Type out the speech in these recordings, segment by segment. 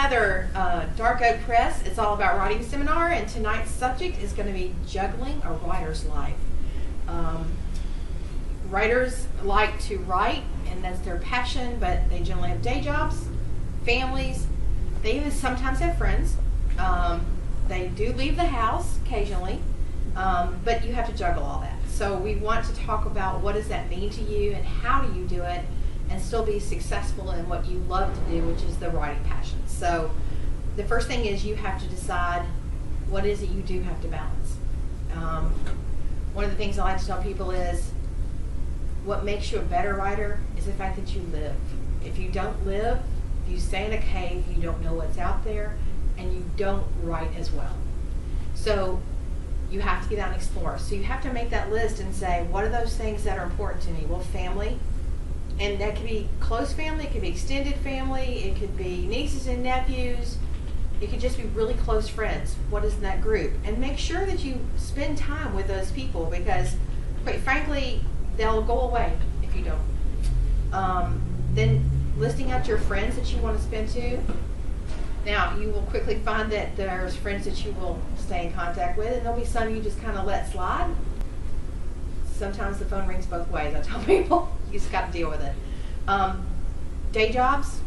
another Dark Oak Press. It's all about writing seminar, and tonight's subject is going to be juggling a writer's life. Writers like to write, and that's their passion, but they generally have day jobs, families. They even sometimes have friends. They do leave the house occasionally, but you have to juggle all that. So we want to talk about what does that mean to you and how do you do it and still be successful in what you love to do, which is the writing passion. So the first thing is you have to decide what is it you do have to balance. One of the things I like to tell people is what makes you a better writer is the fact that you live. If you don't live, if you stay in a cave, you don't know what's out there, and you don't write as well. So you have to get out and explore. So you have to make that list and say, what are those things that are important to me? Well, family, and that could be close family, it could be extended family, it could be nieces and nephews, it could just be really close friends. What is in that group? And make sure that you spend time with those people, because quite frankly, they'll go away if you don't. Then listing out your friends that you want to spend to. Now, you will quickly find that there's friends that you will stay in contact with, and there'll be some you just kind of let slide. Sometimes the phone rings both ways, I tell people. You just got to deal with it. Day jobs,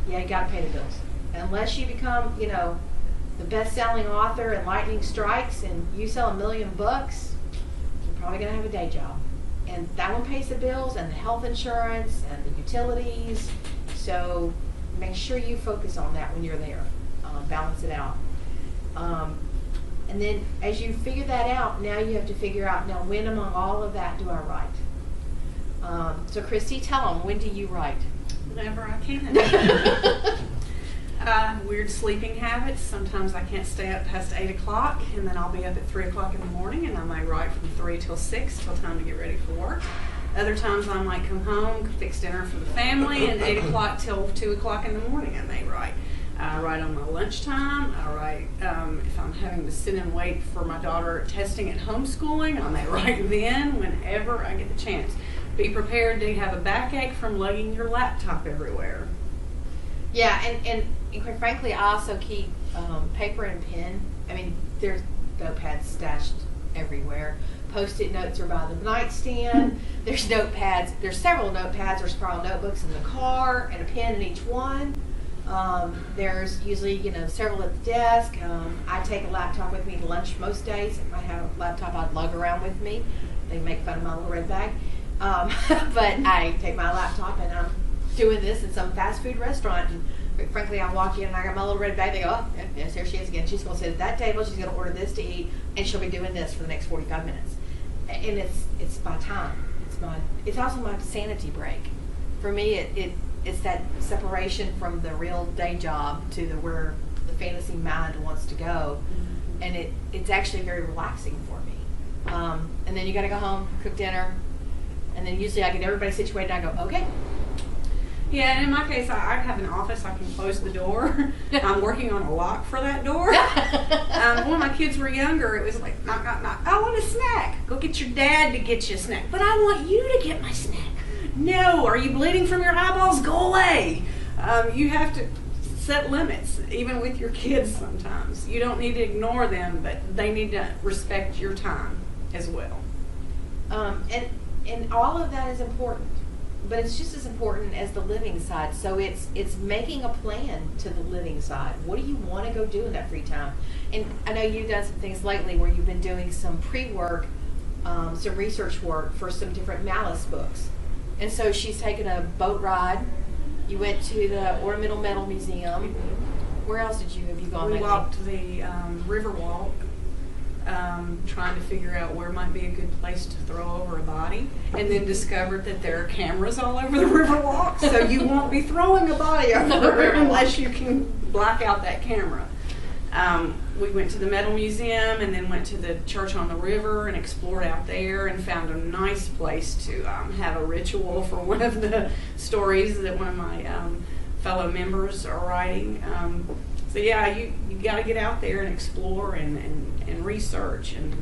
yeah, you got to pay the bills. Unless you become, the best-selling author and lightning strikes and you sell 1 million books, you're probably going to have a day job. And that one pays the bills and the health insurance and the utilities. So make sure you focus on that when you're there. Balance it out. And then as you figure that out, now you have to figure out, now when among all of that do I write? So Kristi, tell them, when do you write? Whenever I can. Weird sleeping habits. Sometimes I can't stay up past 8 o'clock, and then I'll be up at 3 o'clock in the morning, and I might write from 3 till 6 till time to get ready for work. Other times I might come home, fix dinner for the family, and 8 o'clock till 2 o'clock in the morning I may write. I write on my lunchtime. I write if I'm having to sit and wait for my daughter testing at homeschooling. I may write then, whenever I get the chance. Be prepared to have a backache from lugging your laptop everywhere. Yeah, and quite frankly, I also keep paper and pen. I mean, there's notepads stashed everywhere. Post-it notes are by the nightstand. There's notepads. There's several notepads or spiral notebooks in the car, and a pen in each one. There's usually, several at the desk. I take a laptop with me to lunch most days. If I have a laptop, I'd lug around with me. They make fun of my little red bag. But I take my laptop and I'm doing this in some fast food restaurant. And frankly, I walk in and I got my little red bag. They go, oh, yes, there she is again. She's going to sit at that table. She's going to order this to eat, and she'll be doing this for the next 45 minutes. And it's my time. It's also my sanity break. For me, it's that separation from the real day job to where the fantasy mind wants to go, and it's actually very relaxing for me. And then you got to go home, cook dinner, and then usually I get everybody situated. And I go, okay. Yeah, and in my case, I have an office. I can close the door. I'm working on a lock for that door. When my kids were younger, it was like, knock, knock, knock. I want a snack. Go get your dad to get you a snack. But I want you to get my snack. No, are you bleeding from your eyeballs? Go away. You have to set limits, even with your kids sometimes. You don't need to ignore them, but they need to respect your time as well. And all of that is important. But it's just as important as the living side. So it's making a plan to the living side. What do you want to go do in that free time? And I know you've done some things lately where you've been doing some pre-work, some research work for some different Malice books. And so she's taken a boat ride. You went to the Ornamental Metal Museum. Where else have you gone lately? We walked the river walk, trying to figure out where might be a good place to throw over a body, and then discovered that there are cameras all over the river walk, so you won't be throwing a body over unless you can black out that camera. We went to the Metal Museum and then went to the church on the river and explored out there and found a nice place to have a ritual for one of the stories that one of my fellow members are writing. So yeah, you got to get out there and explore and research and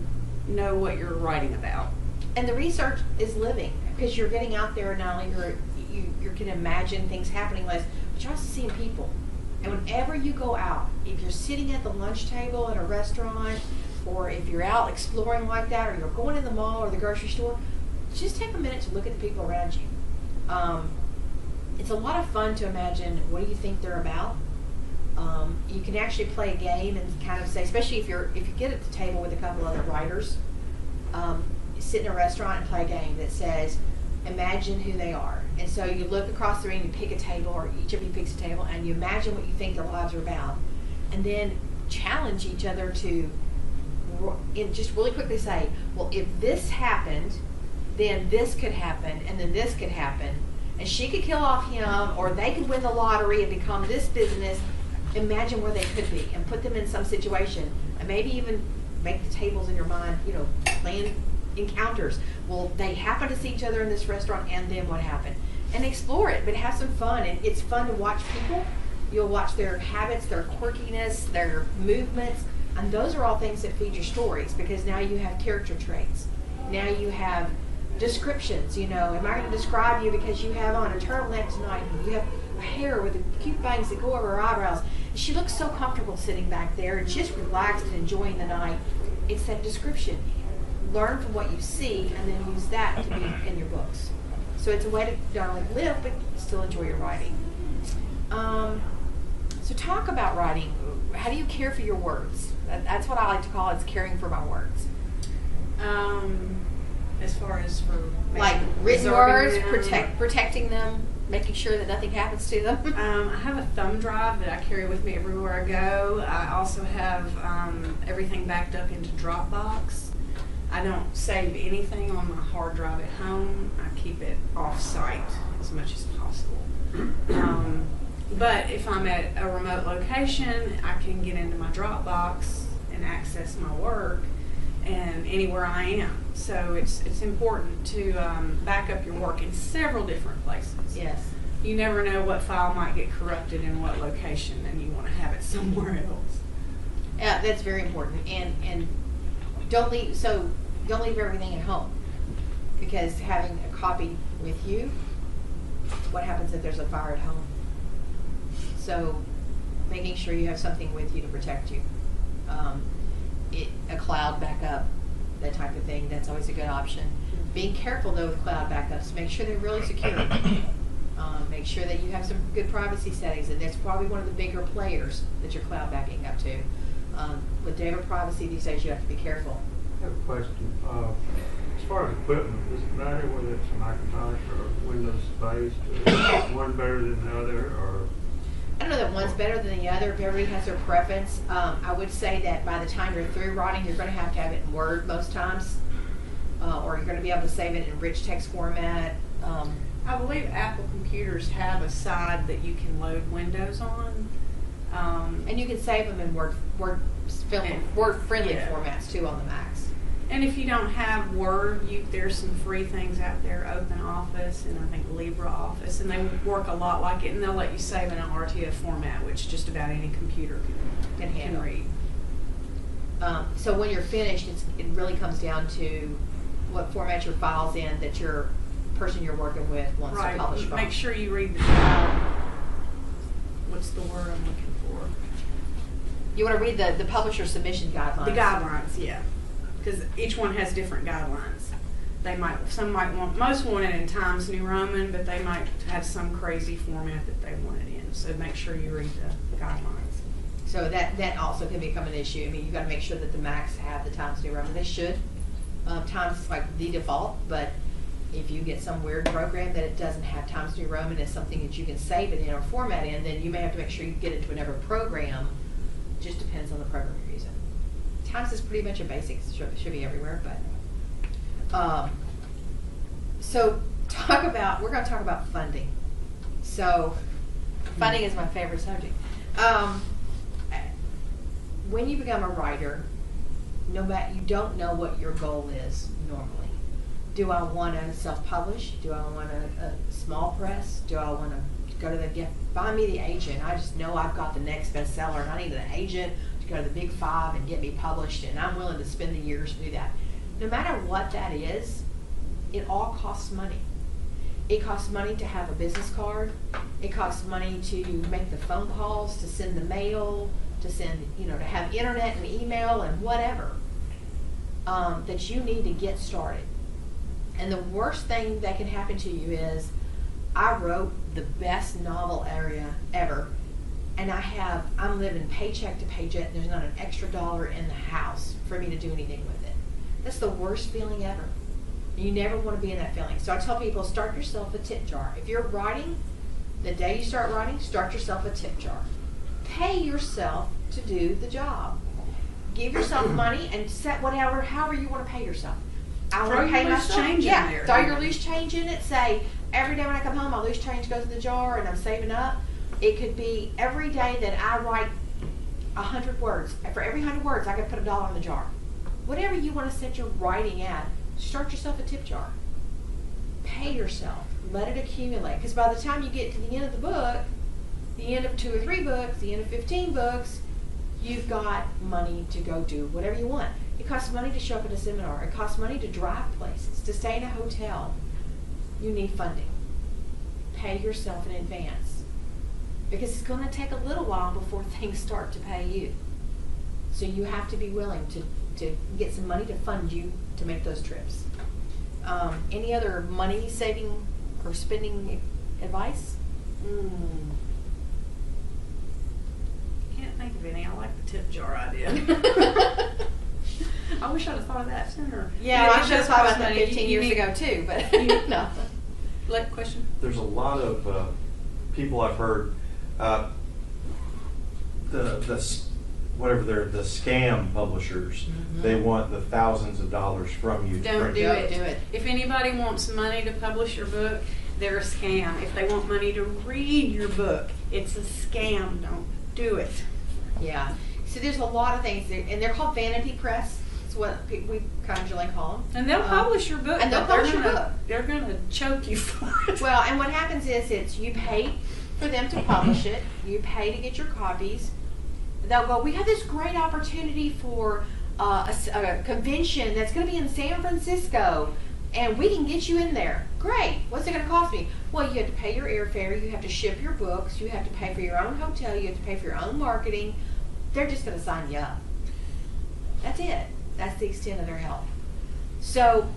know what you're writing about. And the research is living, because you're getting out there, and not only you can imagine things happening, but you're also seeing people. And whenever you go out, if you're sitting at the lunch table at a restaurant, or if you're out exploring like that, or you're going in the mall or the grocery store, just take a minute to look at the people around you. It's a lot of fun to imagine what do you think they're about. You can actually play a game and kind of say, especially if you get at the table with a couple other writers, sit in a restaurant and play a game that says, imagine who they are. And so you look across the room, you pick a table, or each of you picks a table, and you imagine what you think their lives are about. And then challenge each other to just really quickly say, well, if this happened, then this could happen, and then this could happen. And she could kill off him, or they could win the lottery and become this business. Imagine where they could be and put them in some situation. And maybe even make the tables in your mind, plan encounters. Well, they happen to see each other in this restaurant, and then what happened? And explore it, but have some fun. And it's fun to watch people. You'll watch their habits, their quirkiness, their movements, and those are all things that feed your stories, because now you have character traits. Now you have descriptions. Am I going to describe you because you have on a turtleneck tonight, and you have hair with the cute bangs that go over her eyebrows? She looks so comfortable sitting back there and just relaxed and enjoying the night. It's that description. Learn from what you see and then use that to be in your books. So it's a way to not only live but still enjoy your writing. So talk about writing. How do you care for your words? That's what I like to call it. It's caring for my words. As far as for like written words, protecting them, making sure that nothing happens to them. I have a thumb drive that I carry with me everywhere I go. I also have everything backed up into Dropbox. I don't save anything on my hard drive at home. I keep it off-site as much as possible. But if I'm at a remote location, I can get into my Dropbox and access my work and anywhere I am. So it's important to back up your work in several different places. Yes. You never know what file might get corrupted in what location, and you want to have it somewhere else. Yeah, that's very important. And don't leave everything at home, because having a copy with you, what happens if there's a fire at home? So making sure you have something with you to protect you. A cloud backup, that type of thing, that's always a good option. Being careful though with cloud backups, make sure they're really secure. Make sure that you have some good privacy settings, and that's probably one of the bigger players that you're cloud backing up to. With data privacy these days, you have to be careful. I have a question. As far as equipment, does it matter whether it's a Macintosh or Windows-based? Is one better than the other, or? I don't know that one's better than the other. Everybody has their preference. I would say that by the time you're through writing, you're going to have it in Word most times, or you're going to be able to save it in rich text format. I believe Apple computers have a side that you can load Windows on. And you can save them in Word-friendly formats too on the Macs. And if you don't have Word, there's some free things out there, OpenOffice and I think LibreOffice, and they work a lot like it, and they'll let you save in an RTF format, which just about any computer can read. So when you're finished, it really comes down to what format your file's in that your person you're working with wants to publish from. Make sure you read the what's the word I'm looking for? You want to read the publisher submission guidelines. The guidelines, yeah. Because each one has different guidelines. Most want it in Times New Roman, but they might have some crazy format that they want it in. So make sure you read the guidelines. So that also can become an issue. I mean, you've got to make sure that the Macs have the Times New Roman. They should. Times is like the default, but if you get some weird program that it doesn't have Times New Roman as something that you can save it in or format in, then you may have to make sure you get it to another program. It just depends on the program you're using. Times is pretty much a basic. It should be everywhere, but so we're going to talk about funding. So funding is my favorite subject. When you become a writer, you don't know what your goal is normally. Do I want to self-publish? Do I want a small press? Do I want to go to find me the agent? I just know I've got the next bestseller, and I need an agent to go to the big 5 and get me published, and I'm willing to spend the years to do that. No matter what that is, it all costs money. It costs money to have a business card. It costs money to make the phone calls, to send the mail, to send, to have internet and email and whatever, that you need to get started. And the worst thing that can happen to you is, I wrote the best novel ever, and I'm living paycheck to paycheck, and there's not an extra dollar in the house for me to do anything with it. That's the worst feeling ever. You never want to be in that feeling. So I tell people, start yourself a tip jar. If you're writing, the day you start writing, start yourself a tip jar. Pay yourself to do the job. Give yourself money and set however you want to pay yourself. I want to pay myself. Change in there. Throw your loose change in it. Say, every day when I come home, my loose change goes in the jar and I'm saving up. It could be every day that I write 100 words. For every 100 words, I could put $1 in the jar. Whatever you want to set your writing at, start yourself a tip jar. Pay yourself. Let it accumulate. Because by the time you get to the end of the book, the end of 2 or 3 books, the end of 15 books, you've got money to go do whatever you want. It costs money to show up at a seminar. It costs money to drive places, to stay in a hotel. You need funding. Pay yourself in advance. Because it's going to take a little while before things start to pay you. So you have to be willing to get some money to fund you to make those trips. Any other money saving or spending advice? Can't think of any. I like the tip jar idea. I wish I'd have thought of that sooner. Yeah, I should have thought about that 15 years ago too, but no. Question? There's a lot of people I've heard, the scam publishers, they want the thousands of dollars from you. Don't do it. If anybody wants money to publish your book, they're a scam. If they want money to read your book, it's a scam. Don't do it. Yeah. So there's a lot of things, and they're called vanity press. It's what we conjurely call them. And they'll publish your book. And they'll publish your book. They're going to choke you for it. Well, and what happens is you pay for them to publish it. You pay to get your copies. They'll go, we have this great opportunity for a convention that's going to be in San Francisco, and we can get you in there. Great. What's it going to cost me? Well, you have to pay your airfare. You have to ship your books. You have to pay for your own hotel. You have to pay for your own marketing. They're just going to sign you up. That's it. That's the extent of their help. So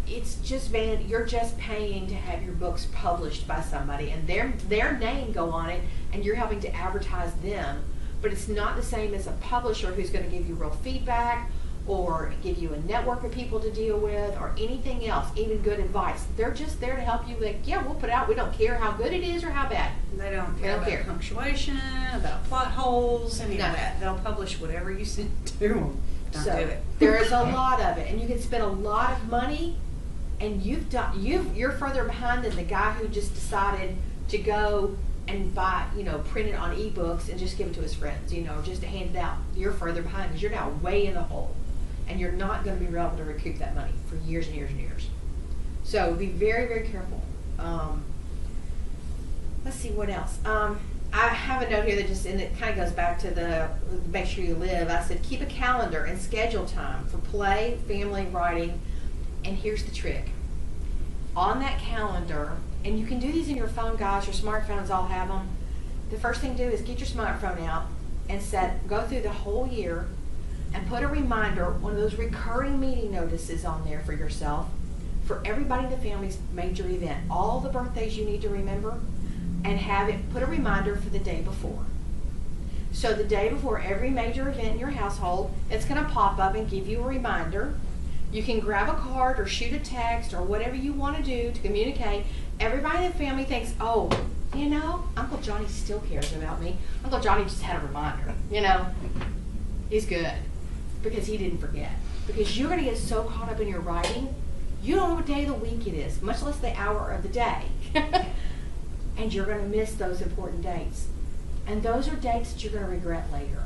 it's just you're just paying to have your books published by somebody, and their name go on it, and you're helping to advertise them. But it's not the same as a publisher who's going to give you real feedback or give you a network of people to deal with or anything else, even good advice. They're just there to help you. Like, yeah, we'll put it out. We don't care how good it is or how bad. They don't care about punctuation, about plot holes, any of that. They'll publish whatever you send to them. Don't do it. There is a lot of it, and you can spend a lot of money, and you're further behind than the guy who just decided to go and buy, print it on ebooks and just give it to his friends, just to hand it out. You're further behind because you're now way in the hole, and you're not going to be able to recoup that money for years and years and years. So be very, very careful. Let's see what else. I have a note here that and it kind of goes back to the make sure you live. I said keep a calendar and schedule time for play, family, writing, and here's the trick. On that calendar, and you can do these in your phone, guys. Your smartphones all have them. The first thing to do is get your smartphone out and go through the whole year and put a reminder, one of those recurring meeting notices on there for yourself, for everybody in the family's major event. All the birthdays you need to remember, and have it put a reminder for the day before. So the day before every major event in your household, it's going to pop up and give you a reminder. You can grab a card or shoot a text or whatever you want to do to communicate. Everybody in the family thinks, oh, Uncle Johnny still cares about me. Uncle Johnny just had a reminder, He's good because he didn't forget. Because you're going to get so caught up in your writing, you don't know what day of the week it is, much less the hour of the day. And you're going to miss those important dates. And those are dates that you're going to regret later.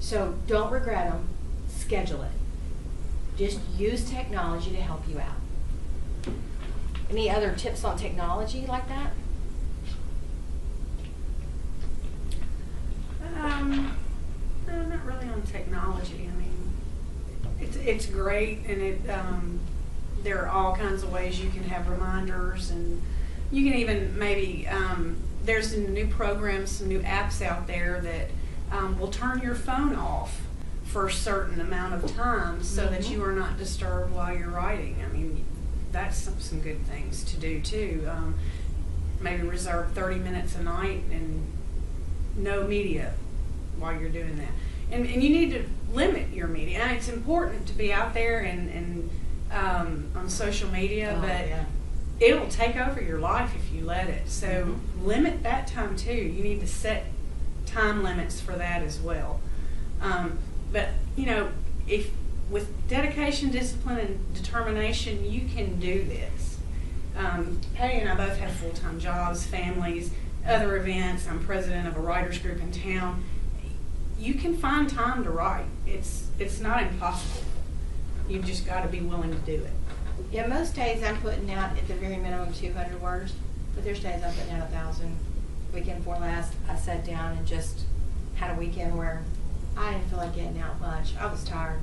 So don't regret them. Schedule it. Just use technology to help you out. Any other tips on technology like that? No, not really on technology. I mean, it's great, and there are all kinds of ways you can have reminders, and you can even maybe, there's some new programs, some new apps out there that will turn your phone off for a certain amount of time so that you are not disturbed while you're writing. I mean, that's some good things to do too. Maybe reserve 30 minutes a night and no media while you're doing that. And you need to limit your media. And it's important to be out there and on social media, but it'll take over your life if you let it. So limit that time too. You need to set time limits for that as well. But you know, if with dedication, discipline, and determination, you can do this. Patty and I both have full-time jobs, families, other events. I'm president of a writers group in town. You can find time to write. It's not impossible. You've just got to be willing to do it. Yeah, most days I'm putting out at the very minimum 200 words, but there's days I'm putting out 1,000. Weekend before last, I sat down and just had a weekend where I didn't feel like getting out much. I was tired,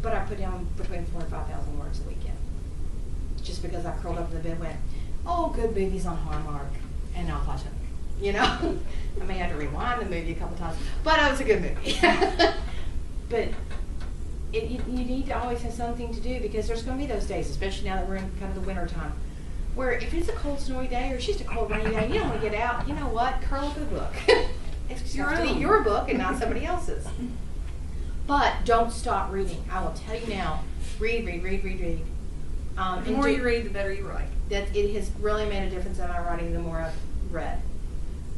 but I put down between 4,000 and 5,000 words a weekend. Just because I curled up in the bed and went, oh, good movies on Hallmark, and I'll watch it. You know, I may have to rewind the movie a couple times, but it was a good movie. But you need to always have something to do, because there's going to be those days, especially now that we're in kind of the winter time, where if it's a cold, snowy day or it's just a cold, rainy day, you don't want to get out. You know what? Curl up in the book. It's your book and not somebody else's. But don't stop reading. I will tell you now, read. The more you read, the better you write. That it has really made a difference in my writing the more I've read.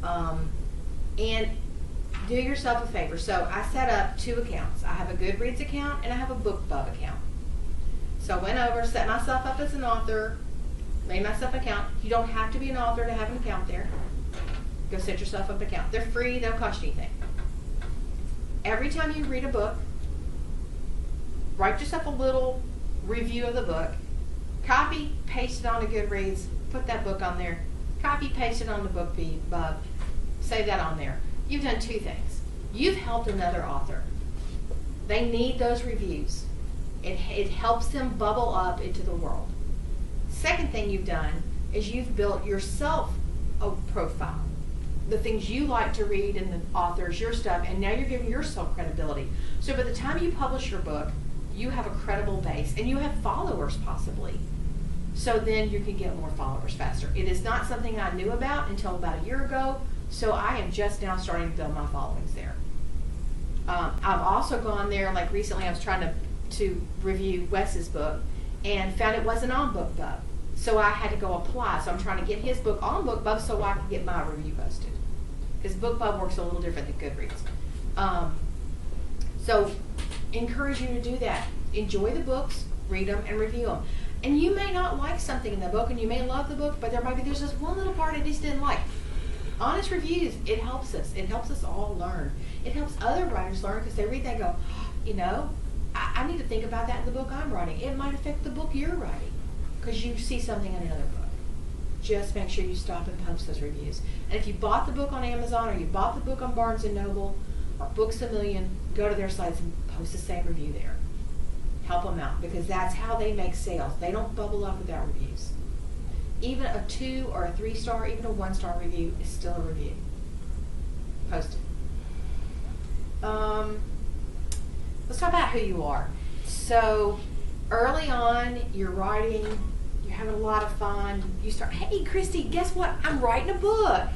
And do yourself a favor. So I set up 2 accounts. I have a Goodreads account and I have a BookBub account. So I went over, set myself up as an author, made myself an account. You don't have to be an author to have an account there. Go set yourself up an account. They're free, they don't cost you anything. Every time you read a book, write yourself a little review of the book, copy, paste it onto Goodreads, put that book on there, copy, paste it on the BookBub, save that on there. You've done 2 things. You've helped another author. They need those reviews. It helps them bubble up into the world. Second thing you've done is you've built yourself a profile. The things you like to read and the authors, your stuff, and now you're giving yourself credibility. So by the time you publish your book, you have a credible base and you have followers possibly. So then you can get more followers faster. It is not something I knew about until about a year ago, so I am just now starting to build my followings there. I've also gone there, like recently I was trying to review Wes's book and found it wasn't on BookBub. So I had to go apply. So I'm trying to get his book on BookBub so I can get my review posted. Because BookBub works a little different than Goodreads. So encourage you to do that. Enjoy the books, read them, and review them. And you may not like something in the book, and you may love the book, but there's just one little part I just didn't like. Honest reviews, it helps us. It helps us all learn. It helps other writers learn because they read that and go, you know, I need to think about that in the book I'm writing. It might affect the book you're writing because you see something in another book. Just make sure you stop and post those reviews. And if you bought the book on Amazon or you bought the book on Barnes & Noble or Books A Million, go to their sites and post the same review there. Help them out because that's how they make sales. They don't bubble up without reviews. Even a 2 or a 3-star, even a 1-star review is still a review. Post it. Let's talk about who you are. So early on, you're writing, you're having a lot of fun. You start, hey, Kristi, guess what? I'm writing a book.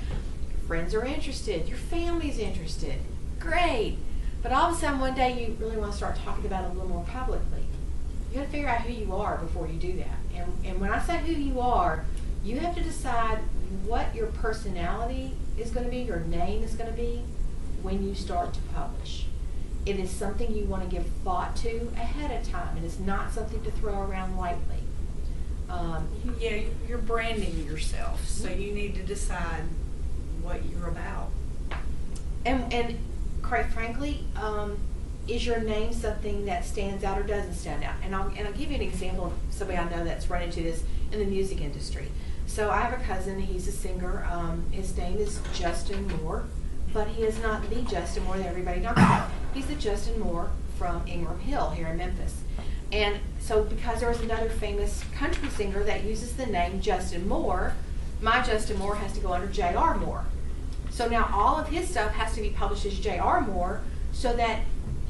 Your friends are interested. Your family's interested. Great. But all of a sudden, one day, you really want to start talking about it a little more publicly. You got to figure out who you are before you do that. And when I say who you are, you have to decide what your personality is going to be, your name is going to be when you start to publish. It is something you want to give thought to ahead of time. It is not something to throw around lightly. Yeah, you're branding yourself, so you need to decide what you're about. And quite frankly, is your name something that stands out or doesn't stand out? And I'll give you an example of somebody I know that's run into this in the music industry. So I have a cousin, he's a singer, his name is Justin Moore, but he is not the Justin Moore that everybody knows about. He's the Justin Moore from Ingram Hill here in Memphis. And so because there was another famous country singer that uses the name Justin Moore, my Justin Moore has to go under J.R. Moore. So now all of his stuff has to be published as J.R. Moore so that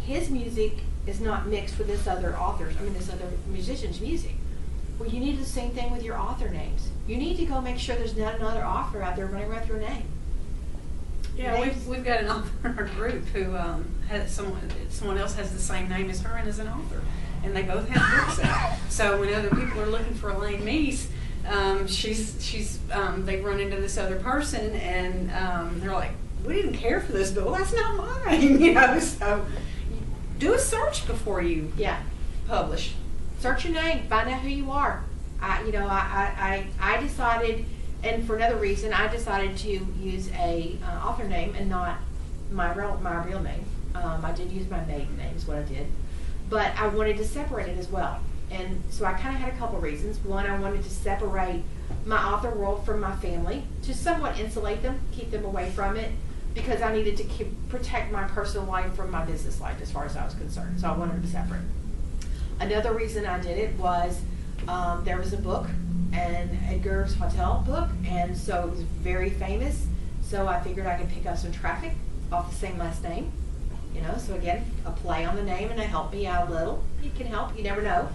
his music is not mixed with this other musician's music. Well, you need the same thing with your author names. You need to go make sure there's not another author out there running around your name. Yeah, we've got an author in our group who has someone else has the same name as her and is an author, and they both have books out. So when other people are looking for Elaine Meese, they run into this other person, and they're like, "We didn't care for this book." Well, that's not mine, you know. So do a search before you publish. Search your name, find out who you are. I decided, and for another reason, I decided to use a author name and not my real name. I did use my maiden name is what I did, but I wanted to separate it as well. And so I kind of had a couple reasons. One, I wanted to separate my author world from my family, to somewhat insulate them, keep them away from it, because I needed to protect my personal life from my business life as far as I was concerned. So I wanted to separate. Another reason I did it was there was a book, an Edgar Sawtelle book, and so it was very famous. So I figured I could pick up some traffic off the same last name. You know, so again, a play on the name, and it helped me out a little. It can help, you never know.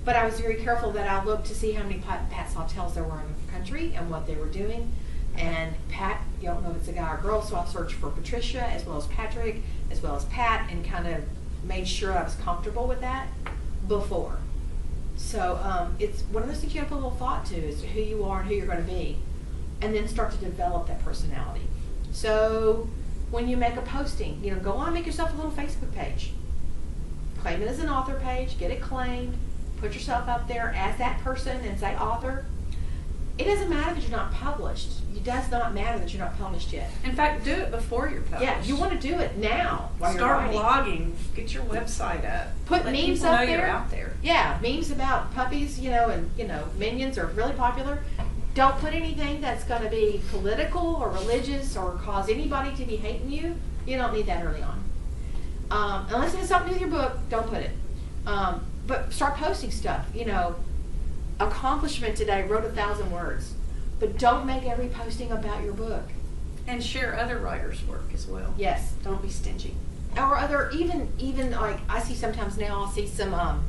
But I was very careful that I looked to see how many Pat Sawtelles there were in the country and what they were doing. And Pat, you don't know if it's a guy or girl, so I searched for Patricia as well as Patrick, as well as Pat, and kind of made sure I was comfortable with that before. So it's one of those things you have to put a little thought to, is who you are and who you're going to be, and then start to develop that personality. So when you make a posting, you know, go on and make yourself a little Facebook page. Claim it as an author page, get it claimed, put yourself up there as that person and say author. It doesn't matter that you're not published. It does not matter that you're not published yet. In fact, do it before you're published. Yeah, you want to do it now while Start you're writing. blogging. Get your website up. Put Let memes people up know there. You're out there. Yeah, memes about puppies, you know, and minions are really popular. Don't put anything that's going to be political or religious or cause anybody to be hating you. You don't need that early on. Unless it has something to do with your book, don't put it. But start posting stuff. You know, accomplishment today, wrote 1,000 words. But don't make every posting about your book. And share other writers' work as well. Yes. Don't be stingy. Or other, even like I see sometimes now, I'll see some of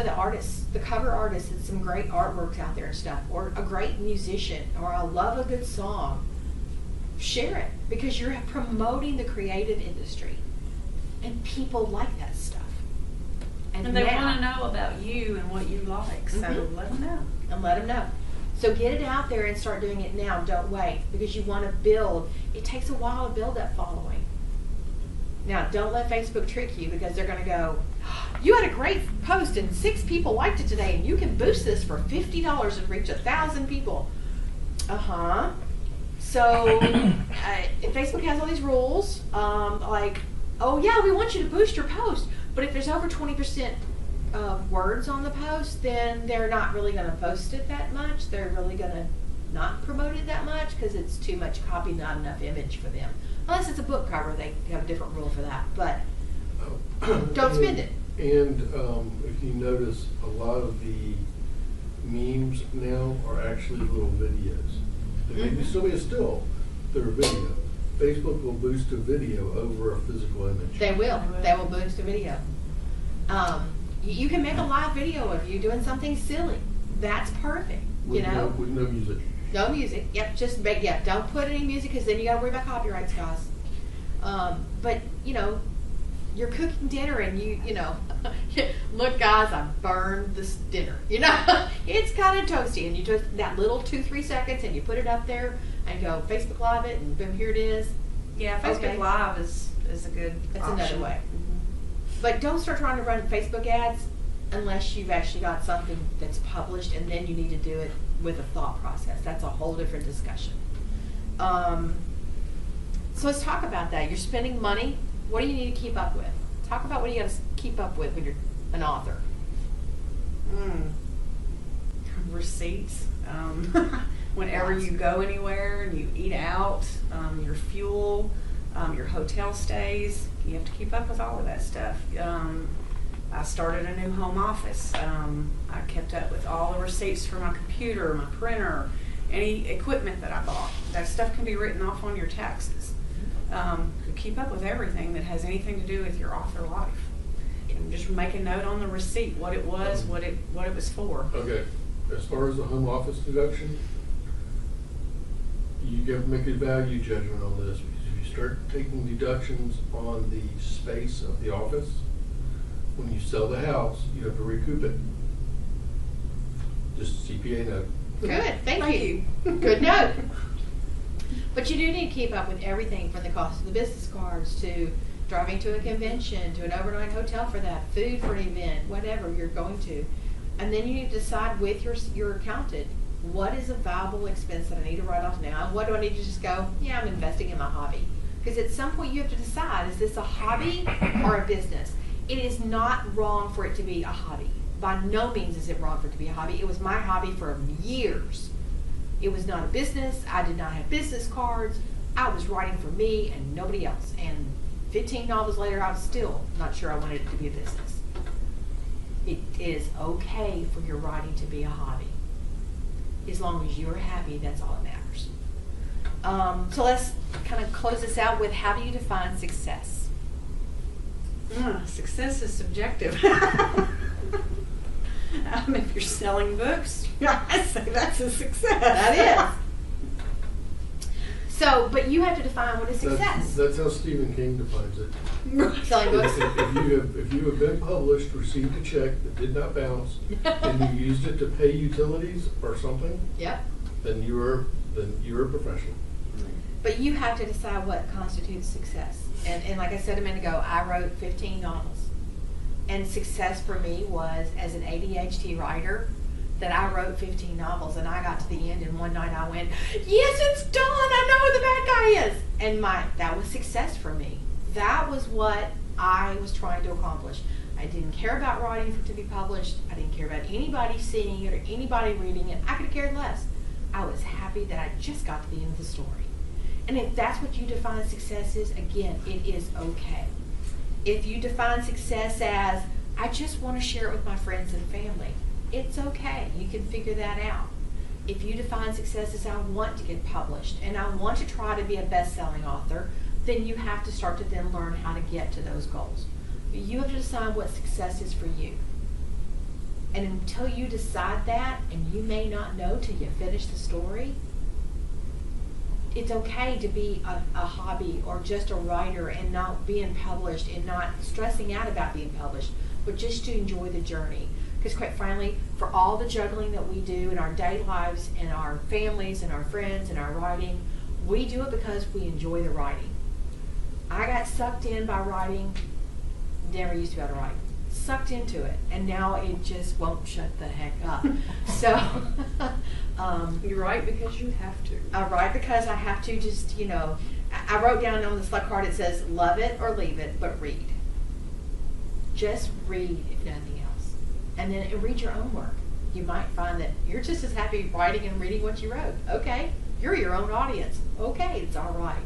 the artists, the cover artists, and some great artworks out there and stuff, or a great musician, or I love a good song. Share it, because you're promoting the creative industry, and people like that stuff. And they want to know about you and what you like, so let them know. And let them know. So get it out there and start doing it now. Don't wait, because you want to build. It takes a while to build that following. Now, don't let Facebook trick you, because they're going to go, you had a great post and 6 people liked it today, and you can boost this for $50 and reach 1,000 people. So Facebook has all these rules, like, oh yeah, we want you to boost your post, but if there's over 20% of words on the post, then they're not really going to post it that much. They're really going to not promote it that much, because it's too much copy, not enough image for them. Unless it's a book cover, they have a different rule for that. But don't spend it. And if you notice, a lot of the memes now are actually little videos. They may be still be a still, they're a video. Facebook will boost a video over a physical image. They will. They will boost a video. You can make a live video of you doing something silly. That's perfect. With with no music. No music. Yep. Just make. Yeah. Don't put any music, because then you got to worry about copyrights, guys. But you're cooking dinner, and you know, look, guys, I burned this dinner. You know, it's kind of toasty, and you just that little 2-3 seconds, and you put it up there, and go Facebook Live it, and boom, here it is. Yeah, Facebook Okay. Live is a good It's option. another way. But don't start trying to run Facebook ads unless you've actually got something that's published, and then you need to do it with a thought process. That's a whole different discussion. So let's talk about that. You're spending money. What do you need to keep up with? Talk about what you got to keep up with when you're an author. Receipts. Whenever you go anywhere and you eat out, your fuel, your hotel stays, you have to keep up with all of that stuff. I started a new home office. I kept up with all the receipts for my computer, my printer, any equipment that I bought. That stuff can be written off on your taxes. Keep up with everything that has anything to do with your author life. And just make a note on the receipt, what it was, what it was for. Okay, as far as the home office deduction, you have to make a value judgment on this, because if you start taking deductions on the space of the office, when you sell the house, you have to recoup it. Just CPA note. Good, thank you. you. Good note. But you do need to keep up with everything from the cost of the business cards to driving to a convention, to an overnight hotel for that, food for an event, whatever you're going to. And then you need to decide with your accountant, what is a valuable expense that I need to write off now? And what do I need to just go, yeah, I'm investing in my hobby? Because at some point you have to decide, is this a hobby or a business? It is not wrong for it to be a hobby. By no means is it wrong for it to be a hobby. It was my hobby for years. It was not a business. I did not have business cards. I was writing for me and nobody else. And 15 novels later, I was still not sure I wanted it to be a business. It is okay for your writing to be a hobby. As long as you're happy, that's all that matters. So let's kind of close this out with, how do you define success? Success is subjective. If you're selling books, I say that's a success. That is. So, but you have to define what is success. That's how Stephen King defines it. Selling books. If you have been published, received a check that did not bounce, and you used it to pay utilities or something, Yep. then you're a professional. But you have to decide what constitutes success. And like I said a minute ago, I wrote 15 novels. And success for me was, as an ADHD writer, that I wrote 15 novels, and I got to the end, and one night I went, yes, it's done, I know who the bad guy is. And that was success for me. That was what I was trying to accomplish. I didn't care about writing for it to be published. I didn't care about anybody seeing it or anybody reading it. I could have cared less. I was happy that I just got to the end of the story. And if that's what you define success is, again, it is okay. If you define success as, I just want to share it with my friends and family, it's okay. You can figure that out. If you define success as, I want to get published and I want to try to be a best-selling author, then you have to start to then learn how to get to those goals. You have to decide what success is for you. And until you decide that, and you may not know till you finish the story, it's okay to be a hobby or just a writer and not being published and not stressing out about being published, but just to enjoy the journey. Because quite frankly, for all the juggling that we do in our day lives and our families and our friends and our writing, we do it because we enjoy the writing. I got sucked in by writing, never used to be able to write. Sucked into it, and now it just won't shut the heck up. So You write because you have to. I write because I have to. Just, I wrote down on the slug card, it says, love it or leave it, but read. Just read, if nothing else. And then read your own work. You might find that you're just as happy writing and reading what you wrote. Okay, you're your own audience. Okay, it's all right.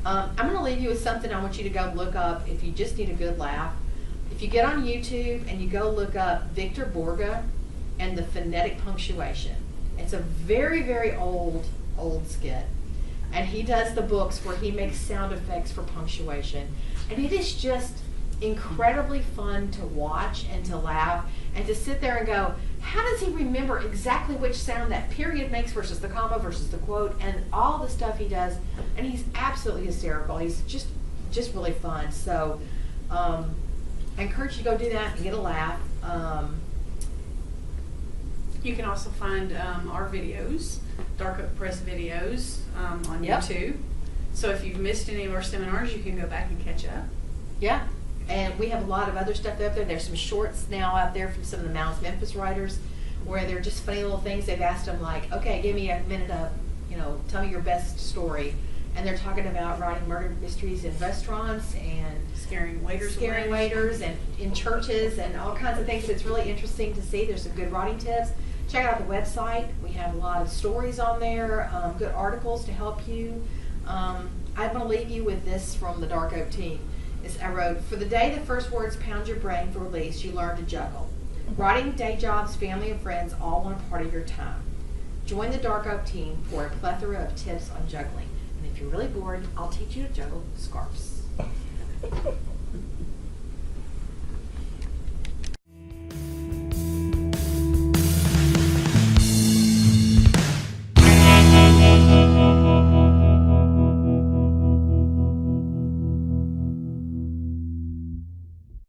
I'm going to leave you with something I want you to go look up if you just need a good laugh. If you get on YouTube and you go look up Victor Borga and the phonetic punctuation, it's a very, very old skit. And he does the books where he makes sound effects for punctuation. And it is just incredibly fun to watch and to laugh and to sit there and go, how does he remember exactly which sound that period makes versus the comma versus the quote and all the stuff he does. And he's absolutely hysterical. He's just really fun. So I encourage you to go do that and get a laugh. You can also find our videos, Dark Oak Press videos on YouTube. So if you've missed any of our seminars, you can go back and catch up. Yeah, and we have a lot of other stuff out there. There's some shorts now out there from some of the Mouse Memphis writers where they're just funny little things. They've asked them like, okay, give me a minute of, tell me your best story. And they're talking about writing murder mysteries in restaurants and Scaring waiters and in churches and all kinds of things. It's really interesting to see. There's some good writing tips. Check out the website. We have a lot of stories on there, good articles to help you. I'm going to leave you with this from the Dark Oak team. I wrote, for the day the first words pound your brain for release, you learn to juggle. Writing, day jobs, family, and friends all want a part of your time. Join the Dark Oak team for a plethora of tips on juggling. And if you're really bored, I'll teach you to juggle scarves.